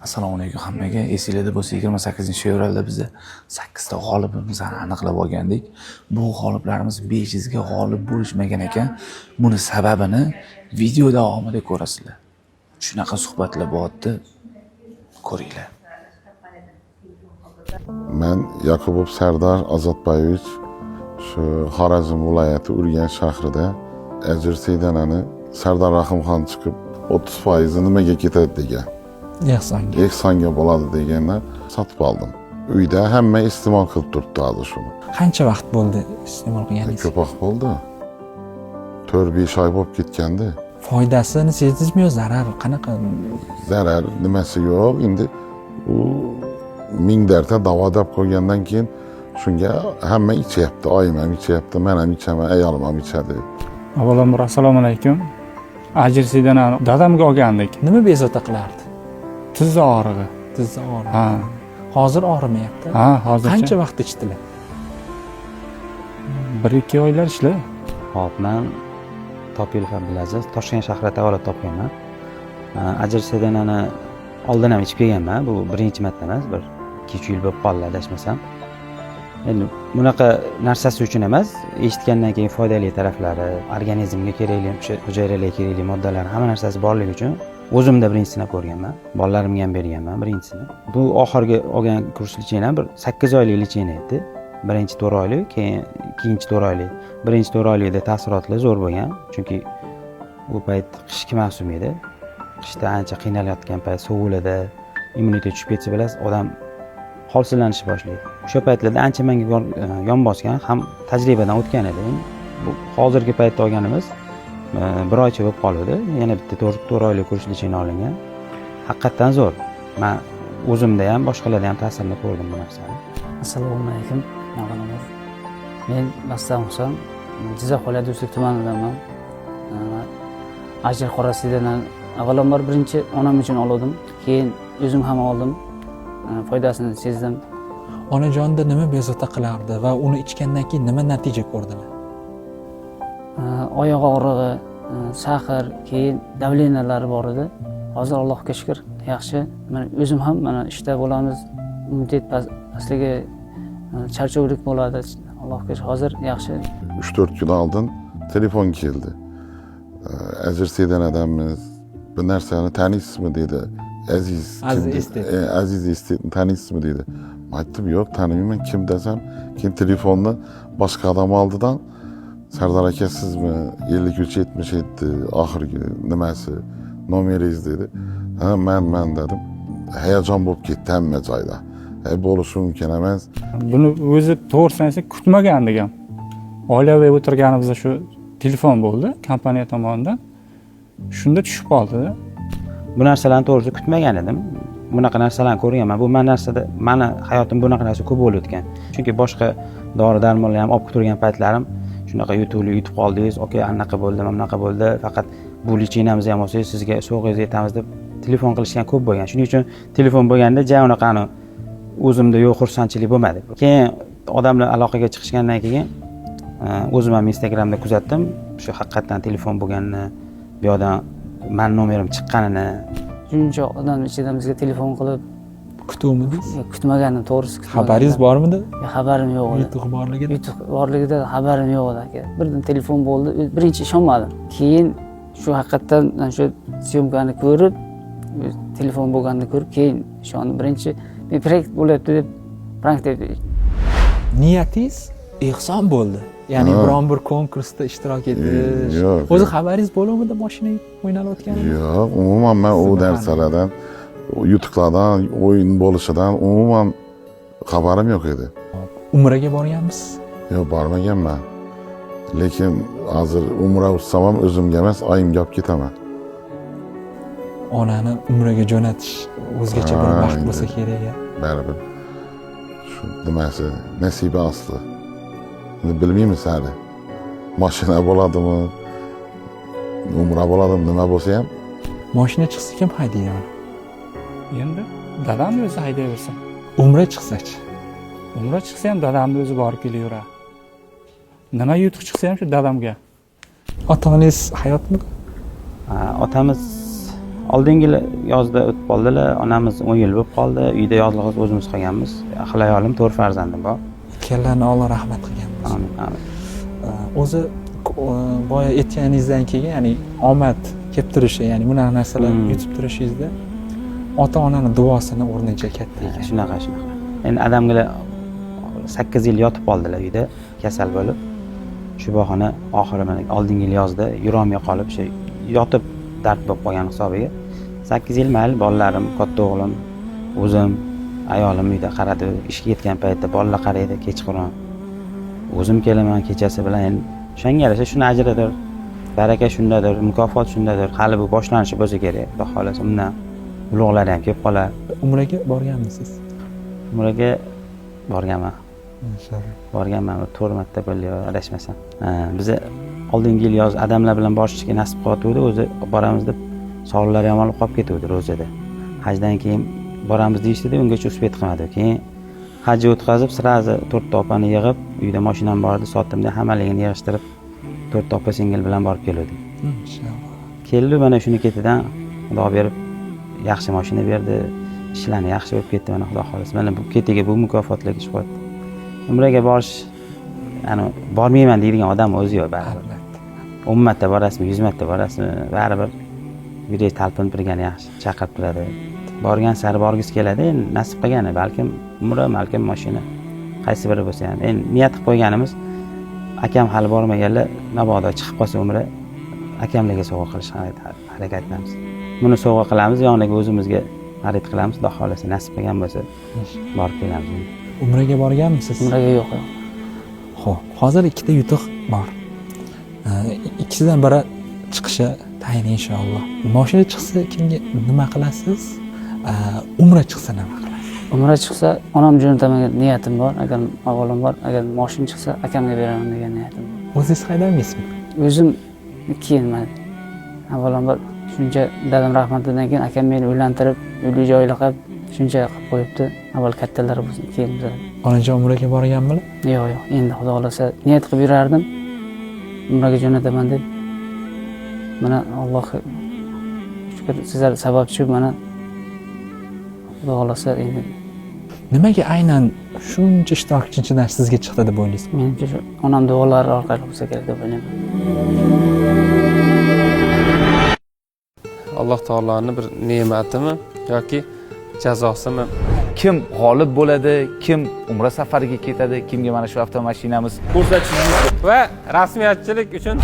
Assalomu alaykum hammaga. Esingizda bo'lsa 28-fevralda biz 8 ta g'olibimizni aniqlab olgandik. Bu g'oliblarimiz bejizga g'olib bo'lishmagan ekan. Buni sababini video davomida ko'rasizlar. Shunaqa suhbatlar bo'lyapti. Ko'ringlar. Men Yakubov Sardar Azatbayevich shu Xorazm viloyati Urganch shahrida Ajir Seydanani Sardar Rahimxon chiqib 30% nimaga ketadi degan. Ehsonga bo'ladi deganlar sotib oldim. Uyda hamma iste'mol qilib turibdi hozir shuni. Qancha vaqt bo'ldi iste'mol qilganingiz? Ko'p vaqt bo'ldi. 4-5 oy bo'lib ketgandi. Foydasini sezdingizmi yo zarari qanaqa? Zarar nimasi yo'q. Endi u ming darta davo deb qo'ygandan keyin shunga hamma ichyapti. Oyim ham ichyapti, men ham ichaman, ayolim ham ichadi. Avvalambor assalomu alaykum. Ajir Seydanani dadamga olgandik. Nima bezovta qilardi? Tizza og'rig'i. Tizza og'rig'i. Ha. Hozir og'rimayapti. Ha, hozircha. Qancha vaqt ichdilar? 1-2 oylar ishla. Hop, men Topilov Abdulaziz, Toshkent shahrida tavallud topganman. Ajir Seydanani oldin ham ichib kelganman. Bu birinchi marta emas, bir 2-3 yil bo'lib qoldi adashmasam. Endi bunaqa narsasi uchun emas, eshitgandan keyin foydali taraflari, organizmga kerakli, o'sha hujayralarga kerakli moddalar, hamma narsasi borligi uchun o'zimda birinchisini ko'rganman. Bolalarimga ham berganman birinchisini. Bu oxirgi olgan kurs lichena bir 8 oylik lichena edi. Birinchi 4 oylik, keyin ikkinchi 4 oylik. Birinchi 4 oylikda ta'sirotlar zo'r bo'lgan, chunki bu payt qishki mavsum edi. Qishda ancha qiynalayotgan payt, sovuqlarda immunitet tushib ketsa bilasiz, odam holsizlanishni boshlaydi. O'sha paytlarda ancha menga yon bosgan, ham tajribadan o'tgan edi. Bu hozirgi paytda olganimiz 1 oycha bo'lib qoldi. Yana bitta 4 oylik kurs lichena olingan. Haqiqatan zo'r. Men o'zimda ham, boshqalarda ham ta'sirini ko'rdim bu narsani. Assalomu alaykum. Men Bastam Husan, Jizzax viloyati Do'stlik tumanidanman. Ajir Qorasidan avvalambor birinchi onam uchun oldim, keyin o'zim ham oldim. Foydasini sezdim. Onajonda nima bezovta qilardi va uni ichgandan keyin nima natija ko'rdilar? Oyoq og'rig'i, shakar, keyin davleniyalari bor edi. Hozir Allohga shukr, yaxshi. Men o'zim ham mana ishda bo'lamiz, immunitet pastligi, charchovlik bo'ladi. Allohga shukr, hozir yaxshi. 3-4 kun oldin telefon keldi. Ajir Seydanadamiz, bir narsani taniysizmi dedi. Aziz Estetni taniysizmi dedi. Aytdim, yo'q, tanimayman, kim desam, keyin telefonni boshqa odam oldidan Sardar aka sizmi 5377 oxirgi nimasi nomeringiz dedi. Ha, men dedim. Hayajon bo'lib ketdi hamma joyda. Bo'lishi mumkin emas. Buni o'zi to'g'risini aytsak kutmagandik ham. Oilaviy o'tirganimizda shu telefon bo'ldi kompaniya tomonidan. Shunda tushib qoldi. Bu narsalarni to'g'risi kutmagan edim. Bunaqa narsalarni ko'rganman. Bu meni hayotim bunaqa narsa ko'p bo'lib o'tgan. Chunki boshqa dori-darmonlar ham olib turgan paytlarim shunaqa yutib qoldingiz, "Oka, anaqa bo'ldi, bunaqa bo'ldi. Faqat bu lichenamizni ham olsangiz sizga sovg'ingizni aytamiz" deb telefon qilishgan ko'p bo'lgan. Shuning uchun telefon bo'lganda unaqani o'zimda yo'q xursandchilik bo'lmadi. Keyin odamlar aloqaga chiqishgandan keyin o'zim ham Instagramda kuzatdim. Shu haqiqatan telefon bo'lganini, bu yoqdan men nomerim chiqqanini. Shuncha odam ichidan bizga telefon qilib Kutuvmidingiz? Kutmagandim, to'g'risi kutmagandim. Xabaringiz bormidi? Xabarim yo'q edi. Yutuq borligida? Yutuq borligida xabarim yo'q edi aka. Birdan telefon bo'ldi. Birinchi ishonmadim. Keyin shu haqiqatan shu syomkani ko'rib, telefon bo'lganini ko'rib, keyin ishondim. Birinchi men prank bo'lyapti deb prank deb. Niyatingiz ehson bo'ldi. Ya'ni biron bir konkursda ishtirok etish. O'zi xabaringiz bo'lmadi mashina o'ynalayotganida? Yo'q, umuman men u narsalardan, yutuqlardan, o'yin bo'lishidan umuman xabarim yo'q edi. Umraga borganmisiz? Yo'q, bormaganman. Lekin hozir umra utsam ham o'zimga emas, oyimga olib ketaman. Onani umraga jo'natish o'zgacha bir baxt bo'lsa kerak-a. Baribir. Shu nimasi, nasiba asli. Bilmaymiz hali. Mashina bo'ladimi, umra bo'ladimi, nima bo'lsa ham. Mashina chiqsa kim haydaydi uni? Endi dadamni o'zi haydayversa. Umra chiqsa-chi? Umra chiqsa ham dadamni o'zi borib kelaveradi. Nima yutuq chiqsa ham shu dadamga. Ota-onangiz hayotmi? oldingi yozda o'tib qoldilar. Onamiz 10 yil bo'lib qoldi. Uyda yozlig'imiz o'zimiz qolganmiz. Ayolim 4 farzandim bor. Ikkalarni Alloh rahmat qilgan bo'lsin. Amin, amin. O'zi boya aytganingizdan keyin, ya'ni omad kelib turishi, ya'ni bunaqa narsalar yutib turishingizda ota-onani duosini o'rni juda katta ekan. Shunaqa. Endi adamlar 8 yil yotib qoldilar uyda kasal bo'lib. Shu bahona oxiri mana oldingi yil yozda yurolmay qolib, yotib dard bo'lib qolgan hisobiga 8 yil mayli bolalarim, katta o'g'lim, o'zim, ayolim uyda qaradi. Ishga ketgan paytda bolalar qaraydi kechqurun. O'zim kelaman kechasi bilan. Endi shunga yarasha shuni ajradir. Baraka shundadir, mukofot shundadir. Hali bu boshlanishi bo'lsa kerak. Xudo xolasa undan ulug'lar ham kelib qolar. Umraga borganmisiz? Umraga borganman. Inshaalloh. Borganman 4 marta bo'ldi adashmasam. Biz oldingi yil yoz adamlar bilan borishga nasib qilyotgandi, o'zi boramiz deb sog'liqlari yomonlab qolib ketdi ro'zada. Hajdan keyin boramiz deyishdi-da, ungacha uspet qilmadi. Keyin hajni o'tkazib, sirazi 4 ta opani yig'ib, uyda mashinam bor edi, sotdim-da hammaligini yig'ishtirib 4 ta opa singil bilan borib keldik. Inshaalloh. Keldi, mana shuni ketidan Xudo berib yaxshi mashina berdi. Ishlarni yaxshi bo'lib ketdi, mana Xudo xolasa. Mana bu ketiga bu mukofotlar ish qo'ydi. Umraga borish, ya'ni bormayman deydigan odam o'zi yo'q baribir. 10 marta borasizmi, 100 marta borasizmi, baribir yuragi talpinib turgani yaxshi, chaqirib turadi. Borgan sari borgisi keladi, endi nasib qilgani, balkim umra, balkim mashina. Qaysi biri bo'lsa ham. Endi niyat qilib qo'yganimiz, akam hali bormaganlar, mabodo chiqib qolsa umra, akamlarga sovg'a qilish harakat qilamiz. Buni sovg'a qilamiz, yoniga o'zimizga xarid qilamiz, Xudo xolasa nasib qilgan bo'lsa borib kelamiz. Umraga borganmisiz? Umraga yo'q. Xo'p, hozir ikkita yutuq bor. Ikkisidan biri chiqishi tayin inshaalloh. Mashina chiqsa kimga nima qilasiz? Umra chiqsa nima qilasiz? Umra chiqsa onam jo'nataman niyatim bor. Agar avvalambor agar mashina chiqsa akamga beraman degan niyatim bor. O'zingiz haydaysizmi? O'zim keyin men avvalambor shuncha dadam rahmatidan keyin akam meni uylantirib, uyli joyli qilib shuncha qilib qo'yibdi. Avval kattalar bo'lsin, keyin bizlar. Onajon umraga borganmi? Yo'q. Endi Xudo xolasa niyat qilib yurardim. Umraga jo'nataman deb. Mana Alloh shukr, sizlar sababchi, mana Xudo xolasa endi Nimaga aynan shuncha ishtirokchilar sizga chiqdi deb o'ylaysiz? menimcha shu onam duolari orqali bo'lsa kerak deb o'ylayman. Alloh taoloning bir ne'matimi yoki jazosimi? Kim g'olib bo'ladi, kim umra safariga ketadi, kimga mana shu avtomashinamiz ko'rsatishingiz Va rasmiyatchilik uchun